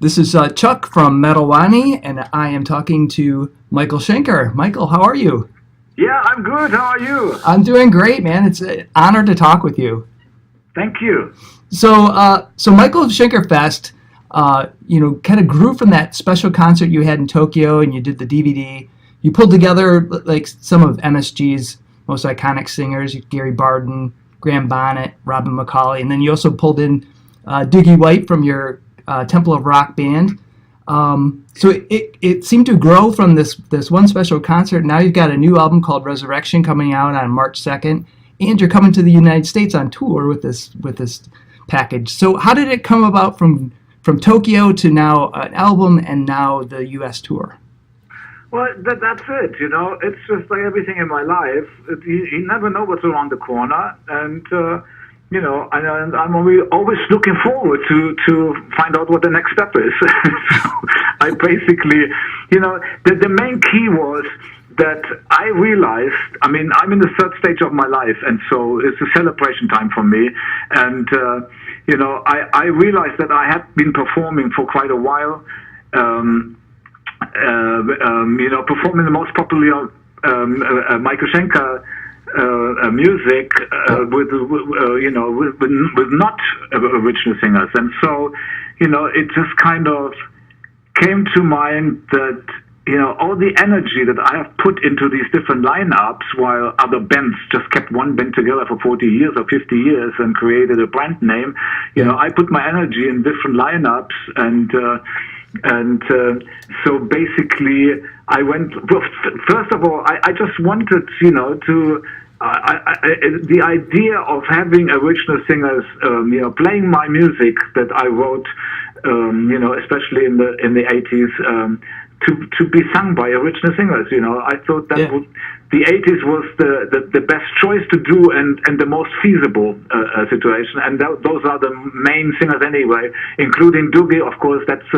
This is Chuck from Metal Wani, and I am talking to Michael Schenker. Michael, how are you? Yeah, I'm good. How are you? I'm doing great, man. It's an honor to talk with you. Thank you. So Michael Schenker Fest, kind of grew from that special concert you had in Tokyo, and you did the DVD. You pulled together like some of MSG's most iconic singers, Gary Barden, Graham Bonnet, Robin McCauley, and then you also pulled in Dougie White from your Temple of Rock band. So it seemed to grow from this one special concert. Now you've got a new album called Resurrection coming out on March 2nd, and you're coming to the United States on tour with this package. So how did it come about from Tokyo to now an album and now the U.S. tour? Well, that's it. It's just like everything in my life. You never know what's around the corner, and and I'm always looking forward to find out what the next step is. So I basically, the main key was that I realized, I'm in the third stage of my life, and so it's a celebration time for me. And, I realized that I had been performing for quite a while, performing the most popular Michael Schenker music with not original singers, and so it just kind of came to mind that all the energy that I have put into these different lineups, while other bands just kept one band together for 40 years or 50 years and created a brand name, I put my energy in different lineups, and so basically I went. Well, first of all, I just wanted, to. The idea of having original singers, playing my music that I wrote, especially in the 80s, to be sung by original singers. I thought that the 80s was the best choice to do and the most feasible situation. And those are the main singers anyway, including Dougie, of course. That's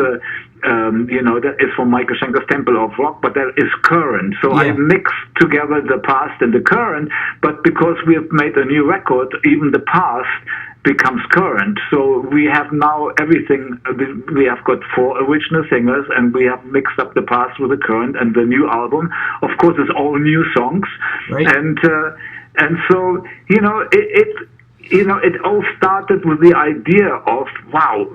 that is from Michael Schenker's Temple of Rock, but that is current. So I mixed together the past and the current, but because we have made a new record, even the past becomes current. So we have now everything. We have got 4 original singers, and we have mixed up the past with the current, and the new album, of course, is all new songs. Right. And so it all started with the idea of, wow,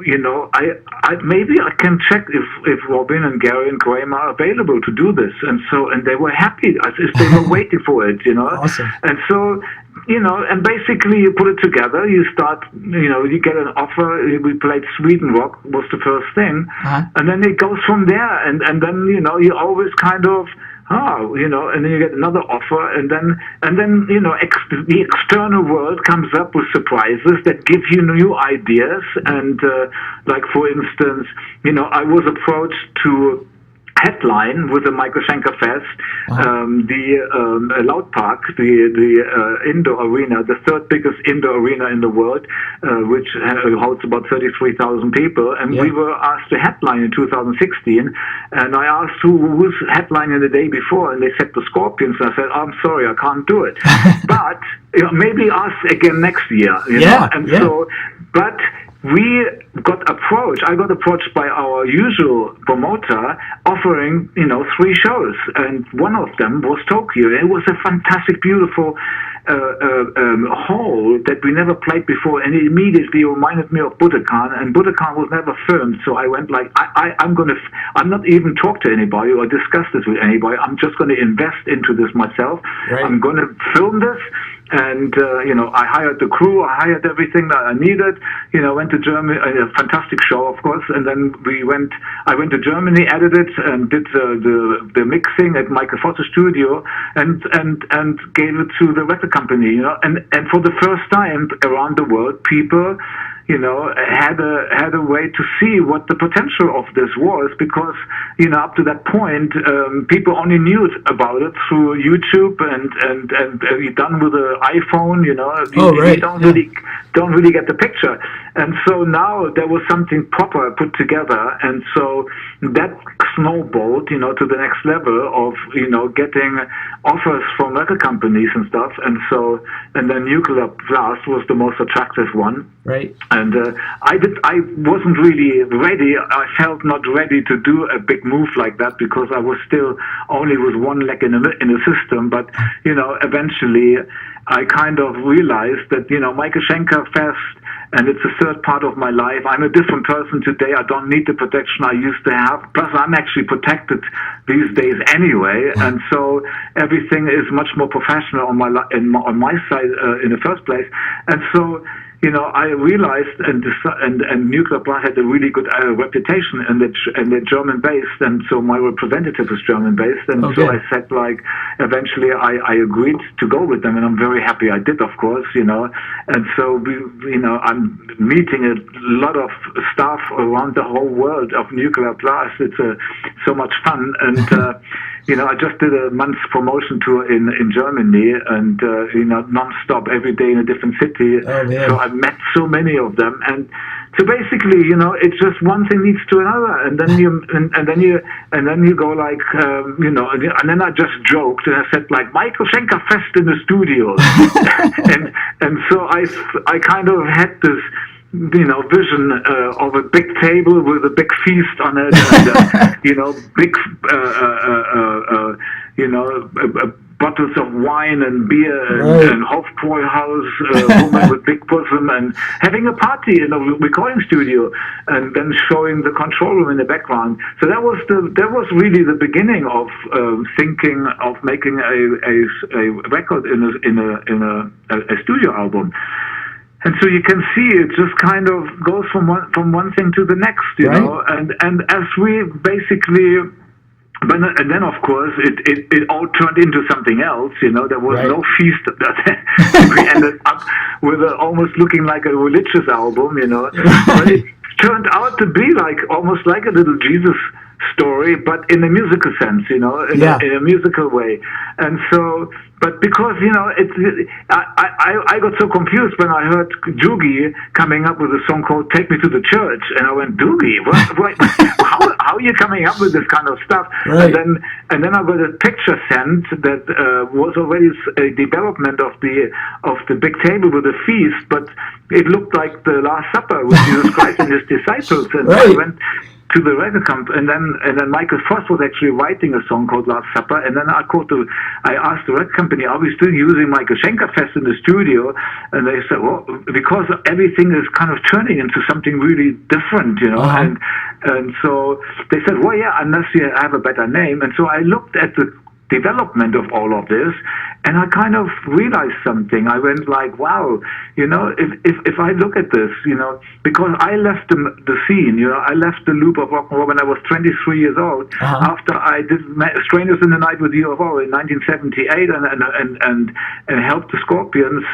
I maybe I can check if Robin and Gary and Graham are available to do this. And they were happy as if they were waiting for it, Awesome. And so, and basically you put it together, you start, you get an offer. We played Sweden Rock was the first thing. Uh-huh. And then it goes from there. And then, you always kind of, and then you get another offer, and then the external world comes up with surprises that give you new ideas. And like for instance, I was approached to headline with the Michael Schenker Fest, the Loud Park, the indoor arena, the third biggest indoor arena in the world, which holds about 33,000 people. And we were asked to headline in 2016. And I asked who was headlining the day before, and they said the Scorpions. And I said, I'm sorry, I can't do it. But maybe us again next year. So, but we got approached. I got approached by our usual promoter offering, 3 shows, and one of them was Tokyo. It was a fantastic, beautiful hall that we never played before, and it immediately reminded me of Budokan, and Budokan was never filmed. So I went like, I'm not even talk to anybody or discuss this with anybody. I'm just going to invest into this myself. Right. I'm going to film this. And, I hired the crew, I hired everything that I needed, went to Germany, a fantastic show, of course, and then I went to Germany, edited, and did the mixing at Michael Foster's studio, and gave it to the record company, and for the first time around the world, people, had a way to see what the potential of this was, because, up to that point, people only knew about it through YouTube and done with the iPhone, you don't really get the picture. And so now there was something proper put together, and so that snowballed, to the next level of, getting offers from record companies and stuff, and then Nuclear Blast was the most attractive one. Right. And I wasn't really ready. I felt not ready to do a big move like that because I was still only with one leg in the system. But eventually, I kind of realized that Michael Schenker Fest, and it's a third part of my life. I'm a different person today. I don't need the protection I used to have. Plus, I'm actually protected these days anyway, and so everything is much more professional on my side in the first place. And so, I realized, and Nuclear Blast had a really good reputation, and they're German based, and so my representative is German based, and so I said, eventually I agreed to go with them, and I'm very happy I did, of course, and so I'm meeting a lot of staff around the whole world of Nuclear Blast. It's so much fun, and I just did a month's promotion tour in Germany, and non-stop every day in a different city. So I met so many of them, and so basically, it's just one thing leads to another, and then you go like, and then I just joked and I said Michael Schenker Fest in the studio, and so I kind of had this vision of a big table with a big feast on it, and big bottles of wine and beer and Hofbräuhaus, woman with big bosom, and having a party in a recording studio, and then showing the control room in the background. So that was really the beginning of thinking of making a record in a studio album. And so you can see it just kind of goes from one thing to the next, you know. And as we basically, and then of course it all turned into something else, you know. There was no feast that we ended up with almost looking like a religious album, you know. But it turned out to be almost like a little Jesus story, but in a musical sense, you know, in a musical way. And so, but because, you know, I got so confused when I heard Doogie coming up with a song called "Take Me to the Church," and I went, Doogie, how are you coming up with this kind of stuff? And then I got a picture sent that was already a development of the big table with the feast, but it looked like the Last Supper with Jesus Christ and his disciples, and I went to the record company, and then Michael Voss was actually writing a song called Last Supper, and then I asked the record company, are we still using Michael Schenker Fest in the studio? And they said, well, because everything is kind of turning into something really different, you know, and so they said, well, yeah, unless you have a better name. And so I looked at the development of all of this, and I kind of realized something. I went like, wow, you know, if I look at this, you know, because I left the scene, you know, I left the loop of rock and roll when I was 23 years old, after I did Strangers in the Night with UFO in 1978 and helped the Scorpions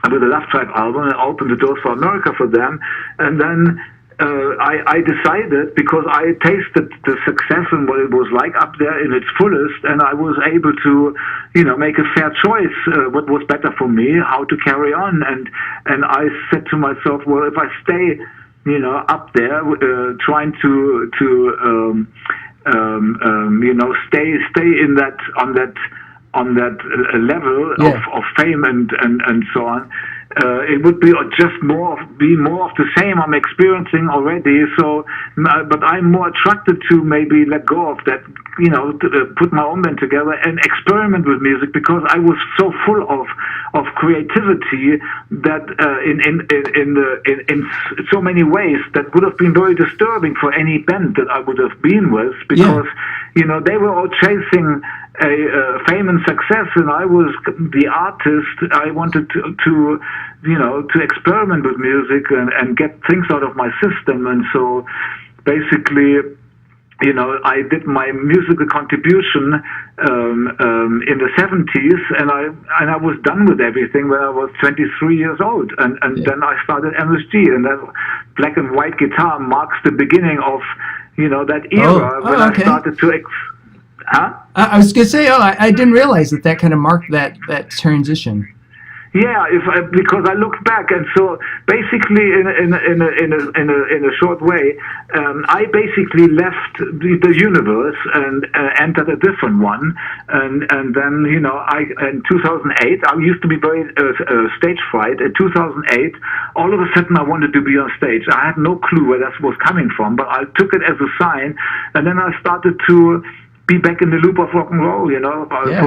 with the Lovedrive album and opened the doors for America for them. And then I decided, because I tasted the success and what it was like up there in its fullest, and I was able to, you know, make a fair choice, what was better for me, how to carry on. And I said to myself, well, if I stay, you know, up there, trying to you know, stay in that, on that level of fame and so on, it would be just more of the same I'm experiencing already. So, but I'm more attracted to maybe let go of that, you know, put my own band together and experiment with music, because I was so full of creativity that in so many ways that would have been very disturbing for any band that I would have been with, because you know, they were all chasing a fame and success, and I was the artist. I wanted to you know, to experiment with music and get things out of my system. And so basically, you know, I did my musical contribution in the 70s, and I was done with everything when I was 23 years old, and then I started MSG, and that black and white guitar marks the beginning of, you know, that era when I started to I was going to say, I didn't realize that kind of marked that transition. Yeah, because I looked back, and so basically, in a short way, I basically left the universe and entered a different one, and then, you know, in 2008, I used to be very stage fright. In 2008, all of a sudden I wanted to be on stage. I had no clue where that was coming from, but I took it as a sign, and then I started to be back in the loop of rock and roll,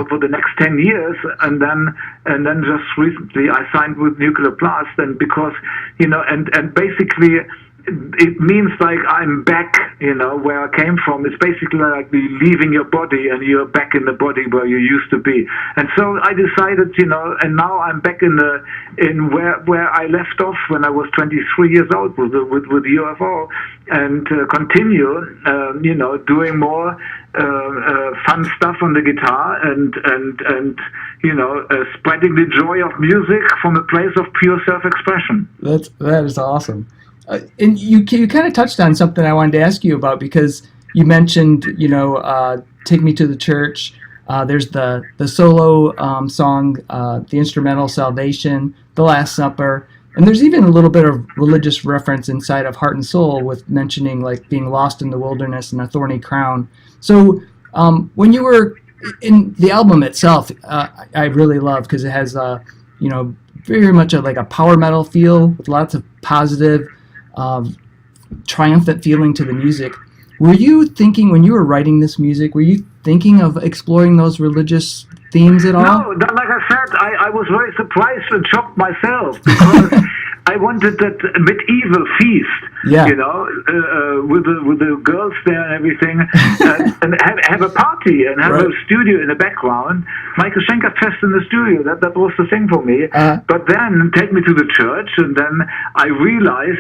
for the next 10 years, and then just recently I signed with Nuclear Blast, and because, and basically it means like I'm back, where I came from. It's basically like leaving your body and you're back in the body where you used to be. And so I decided, and now I'm back in where I left off when I was 23 years old with UFO, and continue, doing more fun stuff on the guitar and spreading the joy of music from a place of pure self-expression. That is awesome. And you kind of touched on something I wanted to ask you about, because you mentioned, Take Me to the Church. There's the solo song, the instrumental Salvation, The Last Supper. And there's even a little bit of religious reference inside of Heart and Soul, with mentioning like being lost in the wilderness and a thorny crown. So when you were in the album itself, I really love, because it has, very much like a power metal feel with lots of positive, triumphant feeling to the music. Were you thinking, when you were writing this music, were you thinking of exploring those religious themes at all? No, like I said, I was very surprised and shocked myself, because I wanted that medieval feast, with the girls there and everything, and have a party and have a studio in the background. Michael Schenker Fest in the studio, that was the thing for me. But then Take Me to the Church, and then I realized,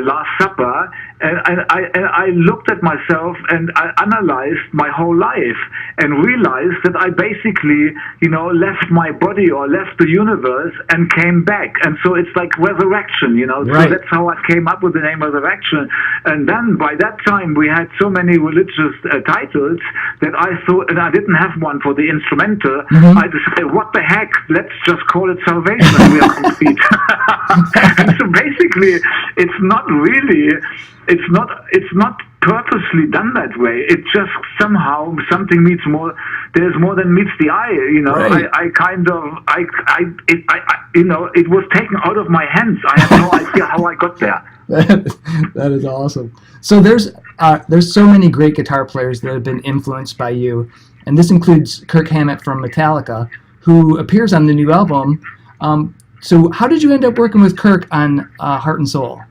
Last Supper, and I looked at myself and I analyzed my whole life and realized that I basically, left my body or left the universe and came back. And so it's like resurrection, So that's how I came up with the name Resurrection. And then by that time we had so many religious titles that I thought, and I didn't have one for the instrumental. I decided, what the heck? Let's just call it Salvation. We are complete. And so basically, it's not purposely done that way. It just somehow something meets more. There's more than meets the eye. It was taken out of my hands. I have no idea how I got there. That is awesome. So there's so many great guitar players that have been influenced by you, and this includes Kirk Hammett from Metallica, who appears on the new album. So how did you end up working with Kirk on Heart and Soul?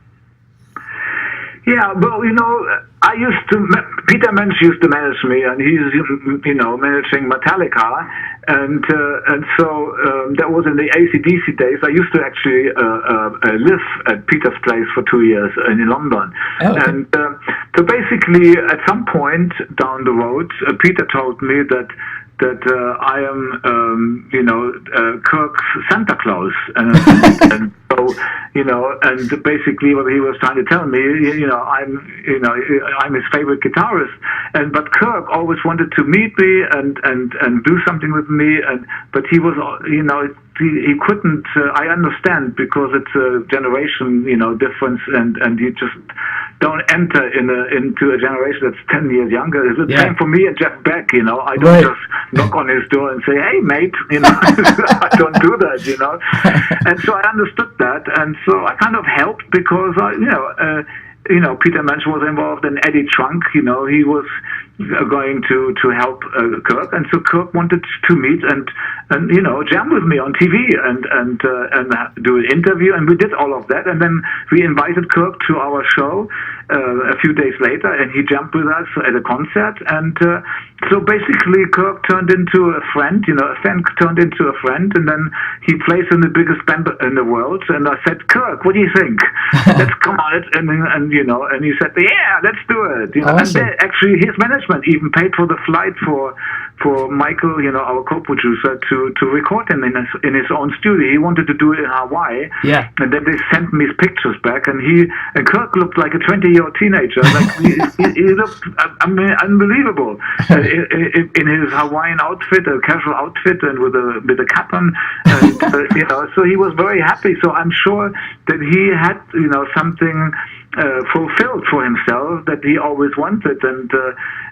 Yeah, well, Peter Mensch used to manage me, and he's, managing Metallica, and so that was in the AC/DC days. I used to actually live at Peter's place for 2 years in London. Oh, okay. And so basically, at some point down the road, Peter told me that I am, Kirk's Santa Claus, and so, and basically what he was trying to tell me, I'm his favorite guitarist, but Kirk always wanted to meet me and do something with me, but he was, he couldn't. I understand, because it's a generation, difference, and you just don't enter into a generation that's 10 years younger. It's the same for me and Jeff Beck. I don't just knock on his door and say, "Hey, mate," I don't do that, And so I understood that, and so I kind of helped, because Peter Mensch was involved, and Eddie Trunk, he was going to help Kirk, and so Kirk wanted to meet and jam with me on TV and do an interview, and we did all of that, and then we invited Kirk to our show a few days later, and he jammed with us at a concert, and so basically Kirk turned into a friend, a fan turned into a friend, and then he plays in the biggest band in the world, and I said, "Kirk, what do you think? Let's come on it," and he said, "Yeah, let's do it." Awesome. And actually his management even paid for the flight for Michael, our co-producer, to record him in his own studio. He wanted to do it in Hawaii. Yeah. And then they sent me his pictures back, and Kirk looked like a 20-year-old teenager. Like he looked, unbelievable in his Hawaiian outfit, a casual outfit, and with a cap on. And so he was very happy. So I'm sure that he had something fulfilled for himself that he always wanted, and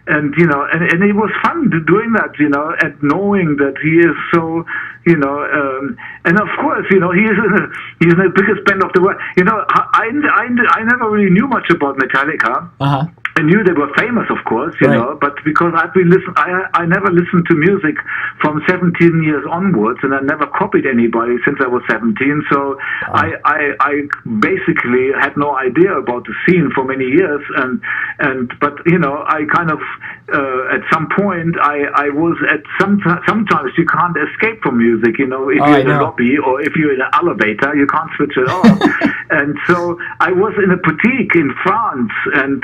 it was fun doing that, and knowing that he is so, and of course, he's in the biggest band of the world. I never really knew much about Metallica. Uh-huh. I knew they were famous, of course, but because I never listened to music from 17 years onwards, and I never copied anybody since I was 17. So I basically had no idea about the scene for many years, but I kind of at some point I was at sometimes you can't escape from music, if you're in a lobby or if you're in an elevator, you can't switch it off. And so I was in a boutique in France and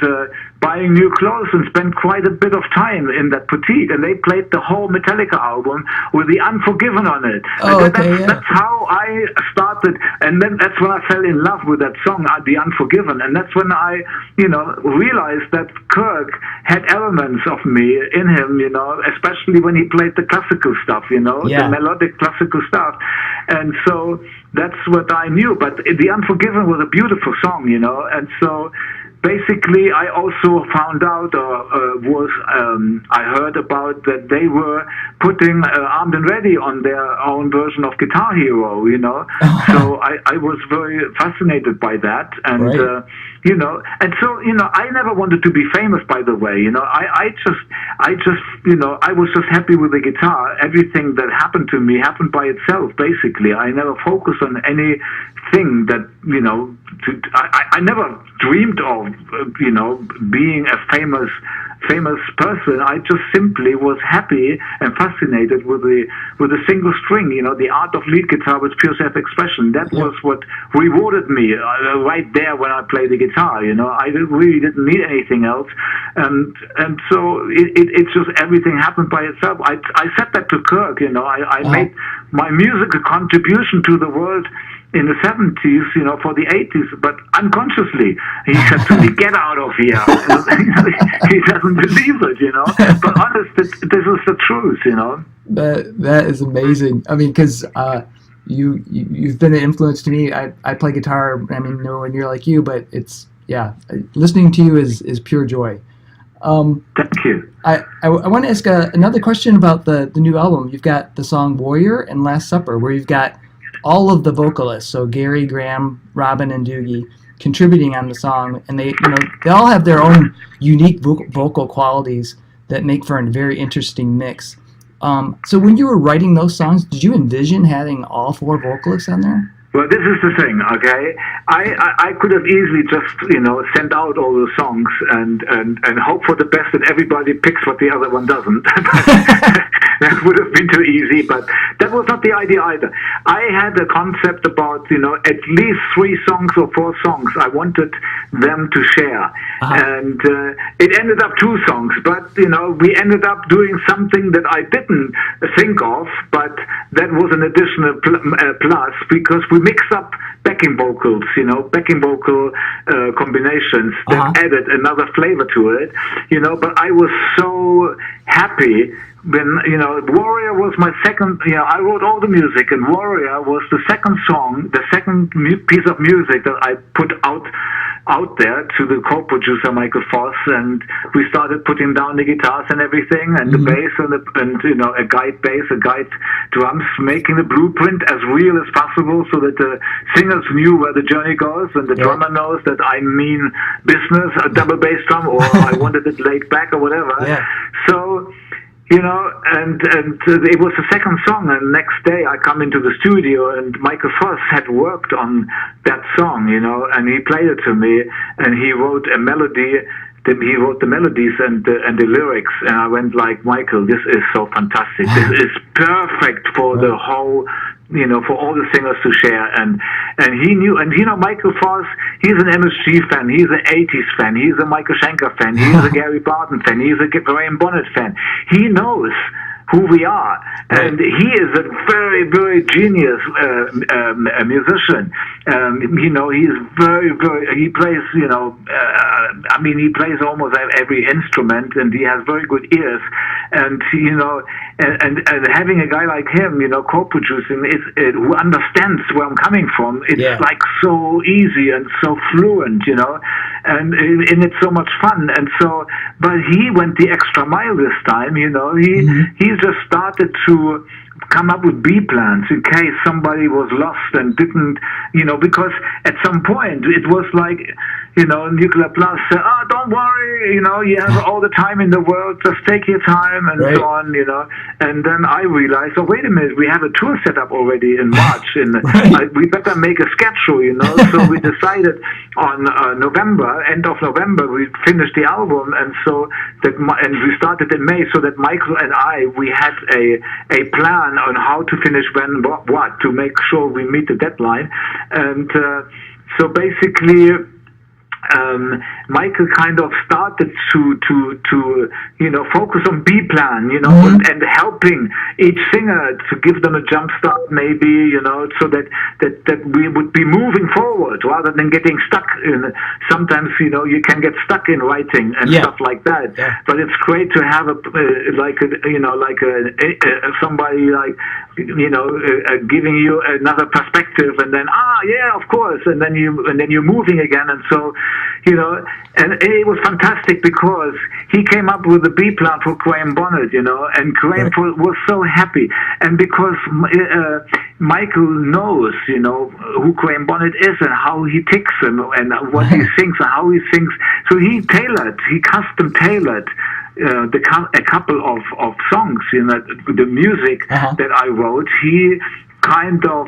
buying new clothes and spent quite a bit of time in that boutique, and they played the whole Metallica album with the Unforgiven on it. That's how I started, and then that's when I fell in love with that song, The Unforgiven, and that's when I, realized that Kirk had elements of me in him, especially when he played the classical stuff, the melodic classical stuff, and so that's what I knew. But The Unforgiven was a beautiful song, and so basically, I also found out, I heard about that they were putting Armed and Ready on their own version of Guitar Hero, So I was very fascinated by that, and and so I never wanted to be famous. By the way, I was just happy with the guitar. Everything that happened to me happened by itself. Basically, I never focused on anything that I never dreamed of being a famous person. I just simply was happy and fascinated with the single string, the art of lead guitar with pure self-expression. That was what rewarded me right there when I played the guitar. I really didn't need anything else, and so it's just everything happened by itself. I said that to Kirk. I made my musical contribution to the world in the 70s, for the 80s, but unconsciously, he said to me, "Get out of here." He doesn't believe it, but honest, this is the truth, That is amazing. I mean, because you've been an influence to me. I play guitar. I mean, nowhere near like you, but it's listening to you is pure joy. Thank you. I want to ask another question about the new album. You've got the song "Warrior" and "Last Supper," where you've got all of the vocalists, so Gary, Graham, Robin, and Doogie, contributing on the song, and they all have their own unique vocal qualities that make for a very interesting mix. So when you were writing those songs, did you envision having all four vocalists on there? Well, this is the thing, okay? I could have easily just, sent out all the songs and hope for the best that everybody picks what the other one doesn't. That would have been too easy, but that was not the idea either. I had a concept about, at least 3 songs or 4 songs I wanted them to share. And it ended up 2 songs, but, we ended up doing something that I didn't think of, but that was an additional plus, because we mixed up backing vocals, backing vocal combinations that added another flavor to it, but I was so happy when, Warrior was my second, I wrote all the music, and Warrior was the second song, the second piece of music that I put out there to the co-producer Michael Foss, and we started putting down the guitars and everything, and the bass and a guide bass, a guide drums, making the blueprint as real as possible so that the singers knew where the journey goes, and the drummer knows that I mean business, a double bass drum, or I wanted it laid back or whatever. So and it was the second song, and next day I come into the studio, and Michael Foss had worked on that song, and he played it to me, and he wrote a melody. He wrote the melodies and the lyrics, and I went like, Michael, this is so fantastic. This is perfect for the whole, for all the singers to share. And he knew, and Michael Foss, he's an MSG fan, he's an 80s fan, he's a Michael Schenker fan, he's a Gary Barton fan, he's a Graham Bonnet fan. He knows who we are, and he is a very, very genius musician. He's very, very. He plays, he plays almost every instrument, and he has very good ears. And and having a guy like him, co-producing, who understands where I'm coming from, it's like so easy and so fluent, and it's so much fun. And so, but he went the extra mile this time. He just started to come up with B plans in case somebody was lost and didn't, because at some point it was like, Nuclear Blast said, "Oh, don't worry, you have all the time in the world, just take your time," and so on, And then I realized, oh, wait a minute, we have a tour set up already in March, and we better make a schedule, So we decided on end of November, we finished the album, and so and we started in May, so that Michael and we had a plan on how to finish when, what, to make sure we meet the deadline, and so basically. Michael kind of started to focus on B plan, and helping each singer to give them a jump start, maybe, so that we would be moving forward rather than getting stuck in. Sometimes, you can get stuck in writing and stuff like that. Yeah. But it's great to have somebody like, giving you another perspective, and then of course, and then you're moving again, and so. And it was fantastic because he came up with a B plan for Graham Bonnet, and Graham was so happy. And because Michael knows, who Graham Bonnet is and how he ticks and what he sings and how he sings. So he custom tailored a couple of songs, the music that I wrote. He kind of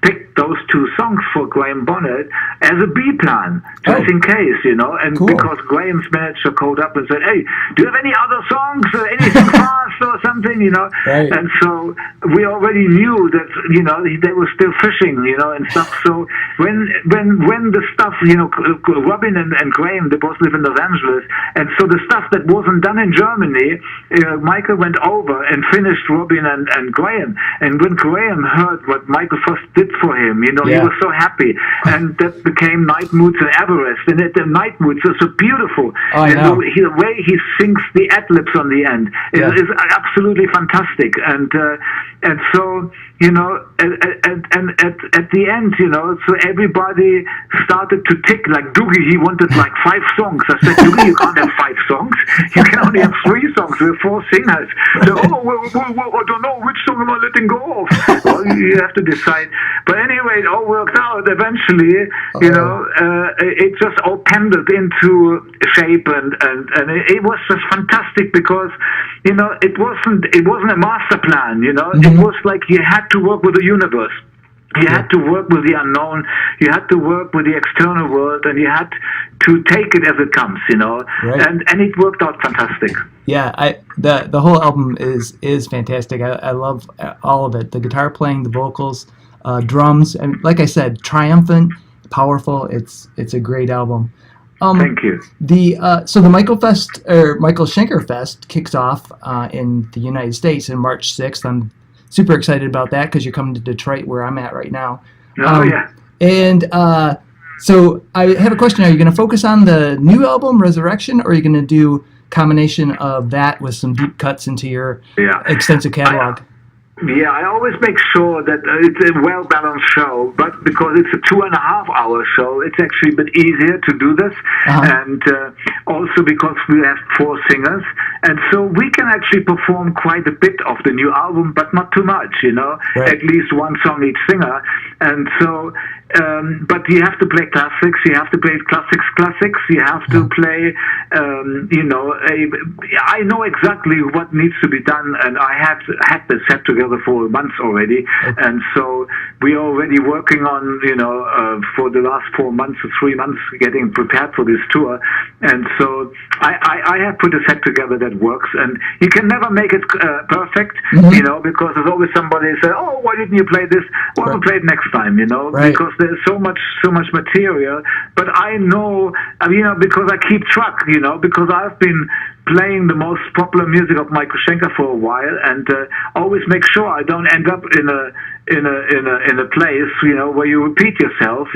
picked those two songs for Graham Bonnet as a B plan, just in case, and because Graham's manager called up and said, "Hey, do you have any other songs, anything fast or something, And so we already knew that, they were still fishing, and stuff. So when the stuff, Robin and Graham, they both live in Los Angeles, and so the stuff that wasn't done in Germany, Michael went over and finished Robin and Graham. And when Graham heard what Michael first did for him, he was so happy, and that became Night Moods and Everest, and the Night Moods are so beautiful, and the way he sings the ad-libs on the end is absolutely fantastic, and so and at the end, so everybody started to tick, like Doogie, he wanted like 5 songs. I said, Doogie, you can't have 5 songs, you can only have 3 songs, we're 4 singers. So, I don't know, which song am I letting go of? Well, you have to decide. But anyway, it all worked out eventually, it just all pendled into shape, and it was just fantastic because, it wasn't a master plan, it was like you had to work with the universe. You had to work with the unknown, you had to work with the external world, and you had to take it as it comes, and it worked out fantastic. Yeah, the whole album is fantastic. I love all of it. The guitar playing, the vocals, drums, and like I said, triumphant, powerful. It's a great album. Thank you. So the Michael Schenker Fest kicks off in the United States on March 6th. I'm super excited about that because you're coming to Detroit, where I'm at right now. Yeah. And so I have a question. Are you going to focus on the new album, Resurrection, or are you going to do combination of that with some deep cuts into your extensive catalog? I always make sure that it's a well-balanced show, but because it's a 2.5-hour show, it's actually a bit easier to do this, and also because we have 4 singers, and so we can actually perform quite a bit of the new album, but not too much, at least 1 song each singer, and so but you have to play classics, you have to play classics, you have to play, I know exactly what needs to be done, and I have had this set together for months already, and so we're already working on, for the last 4 months or 3 months, getting prepared for this tour, and so I have put a set together that works, and you can never make it perfect, because there's always somebody who says, "Oh, why didn't you play this? Well, we'll play it next time," because there's so much material, but I know, because I keep track, because I've been playing the most popular music of Michael Schenker for a while, and always make sure I don't end up in a place, where you repeat yourself,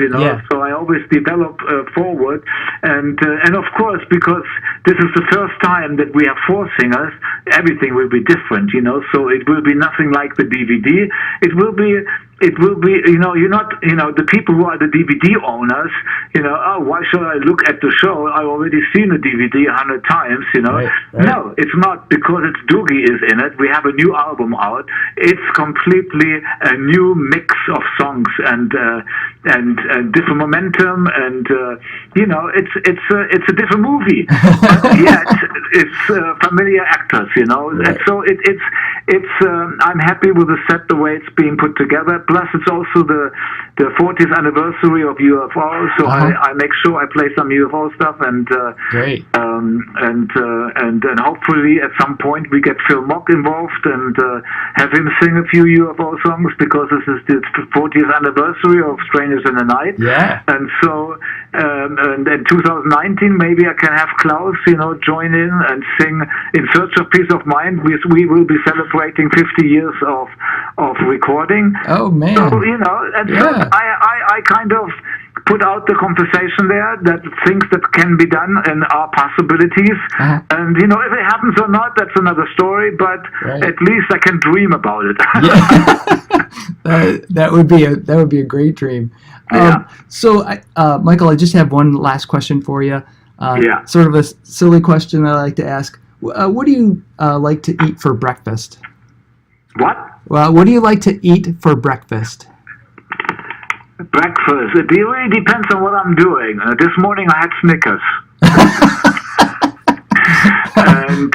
So I always develop forward, and of course, because this is the first time that we have 4 singers, everything will be different, So it will be nothing like the DVD. It will be it will be, you're not, the people who are the DVD owners, oh, why should I look at the show? I've already seen the DVD 100 times, Right. No, it's not, because it's Doogie is in it. We have a new album out. It's completely a new mix of songs and different momentum, and it's a different movie. But yet it's familiar actors, Right. and so it's I'm happy with the set, the way it's being put together. Plus, it's also the 40th anniversary of UFO, so I make sure I play some UFO stuff, and Great. And hopefully at some point we get Phil Mock involved and have him sing a few UFO songs, because this is the 40th anniversary of Strangers in the Night. Yeah. And so and in 2019 maybe I can have Klaus, join in and sing In Search of Peace of Mind. We will be celebrating 50 years of recording. Oh, man. So, so I kind of put out the conversation there, that things that can be done and are possibilities. And, if it happens or not, that's another story, but at least I can dream about it. That would be a great dream. So, Michael, I just have one last question for you. Sort of a silly question that I like to ask. What do you like to eat for breakfast? What? Well, what do you like to eat for breakfast? Breakfast. It really depends on what I'm doing. This morning I had Snickers. And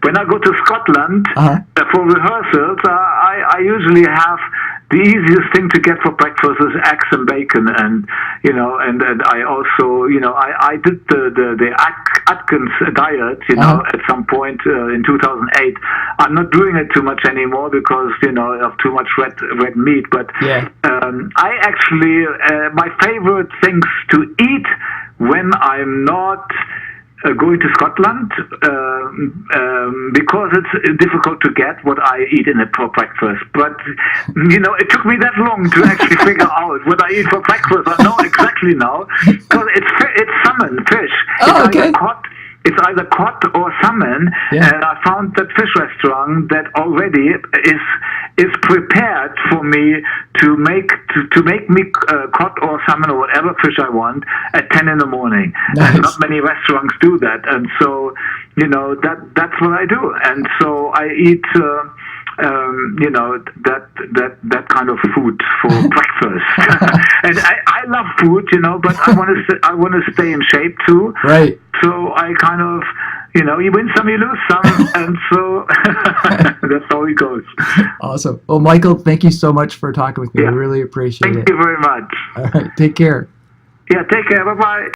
when I go to Scotland for rehearsals, I usually have the easiest thing to get for breakfast is eggs and bacon, and and I also I did the Atkins diet at some point in 2008. I'm not doing it too much anymore because of too much red meat. But I actually my favorite things to eat when I'm not going to Scotland, because it's difficult to get what I eat in it for breakfast. But, it took me that long to actually figure out what I eat for breakfast. I know exactly now, because it's salmon, fish. Oh, okay. It's either cod or salmon, and I found that fish restaurant that already is prepared for me to make me cod or salmon or whatever fish I want at 10 in the morning. Nice. And not many restaurants do that, and so that's what I do. And so I eat that kind of food for breakfast. And I love food, but I want to stay in shape too. Right. So I kind of, you win some, you lose some, and so that's how it goes. Awesome. Well, Michael, thank you so much for talking with me. I really appreciate it. Thank you very much. All right. Take care. Yeah, take care. Bye-bye.